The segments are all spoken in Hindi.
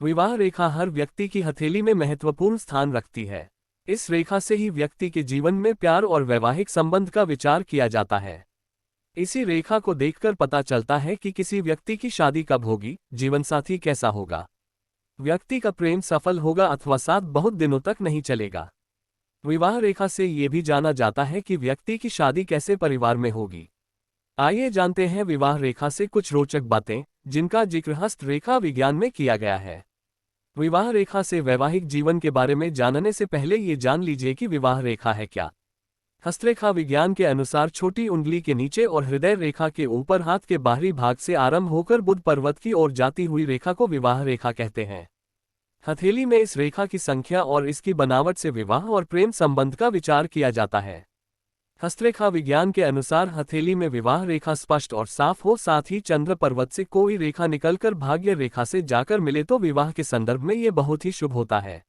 विवाह रेखा हर व्यक्ति की हथेली में महत्वपूर्ण स्थान रखती है। इस रेखा से ही व्यक्ति के जीवन में प्यार और वैवाहिक संबंध का विचार किया जाता है। इसी रेखा को देखकर पता चलता है कि किसी व्यक्ति की शादी कब होगी, जीवनसाथी कैसा होगा, व्यक्ति का प्रेम सफल होगा अथवा साथ बहुत दिनों तक नहीं चलेगा। विवाह रेखा से ये भी जाना जाता है कि व्यक्ति की शादी कैसे परिवार में होगी। आइए जानते हैं विवाह रेखा से कुछ रोचक बातें, जिनका जिक्र हस्त रेखा विज्ञान में किया गया है। विवाह रेखा से वैवाहिक जीवन के बारे में जानने से पहले ये जान लीजिए कि विवाह रेखा है क्या। हस्तरेखा विज्ञान के अनुसार छोटी उंगली के नीचे और हृदय रेखा के ऊपर हाथ के बाहरी भाग से आरंभ होकर बुध पर्वत की ओर जाती हुई रेखा को विवाह रेखा कहते हैं। हथेली में इस रेखा की संख्या और इसकी बनावट से विवाह और प्रेम संबंध का विचार किया जाता है। हस्तरेखा विज्ञान के अनुसार हथेली में विवाह रेखा स्पष्ट और साफ हो, साथ ही चंद्र पर्वत से कोई रेखा निकलकर भाग्य रेखा से जाकर मिले तो विवाह के संदर्भ में ये बहुत ही शुभ होता है।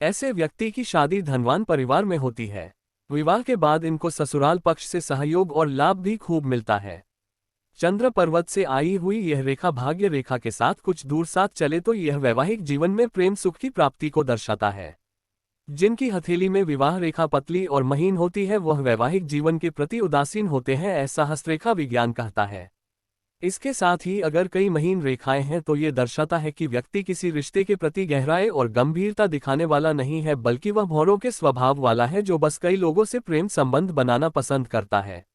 ऐसे व्यक्ति की शादी धनवान परिवार में होती है। विवाह के बाद इनको ससुराल पक्ष से सहयोग और लाभ भी खूब मिलता है। चंद्र पर्वत से आई हुई यह रेखा भाग्य रेखा के साथ कुछ दूर साथ चले तो यह वैवाहिक जीवन में प्रेम सुख की प्राप्ति को दर्शाता है। जिनकी हथेली में विवाह रेखा पतली और महीन होती है वह वैवाहिक जीवन के प्रति उदासीन होते हैं, ऐसा हस्तरेखा विज्ञान कहता है। इसके साथ ही अगर कई महीन रेखाएं हैं तो ये दर्शाता है कि व्यक्ति किसी रिश्ते के प्रति गहराई और गंभीरता दिखाने वाला नहीं है, बल्कि वह भौरों के स्वभाव वाला है जो बस कई लोगों से प्रेम संबंध बनाना पसंद करता है।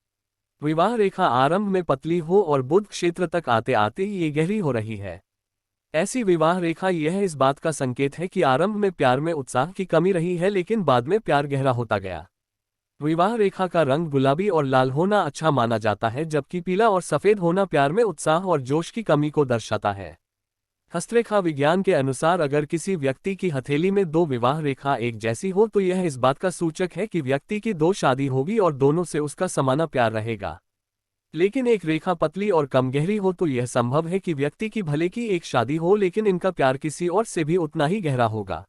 विवाह रेखा आरंभ में पतली हो और बुध क्षेत्र तक आते आते ये गहरी हो रही है। ऐसी विवाह रेखा यह इस बात का संकेत है कि आरंभ में प्यार में उत्साह की कमी रही है, लेकिन बाद में प्यार गहरा होता गया। विवाह रेखा का रंग गुलाबी और लाल होना अच्छा माना जाता है, जबकि पीला और सफेद होना प्यार में उत्साह और जोश की कमी को दर्शाता है। हस्तरेखा विज्ञान के अनुसार अगर किसी व्यक्ति की हथेली में दो विवाह रेखा एक जैसी हो तो यह इस बात का सूचक है कि व्यक्ति की दो शादी होगी और दोनों से उसका समाना प्यार रहेगा। लेकिन एक रेखा पतली और कम गहरी हो तो यह संभव है कि व्यक्ति की भले की एक शादी हो, लेकिन इनका प्यार किसी और से भी उतना ही गहरा होगा।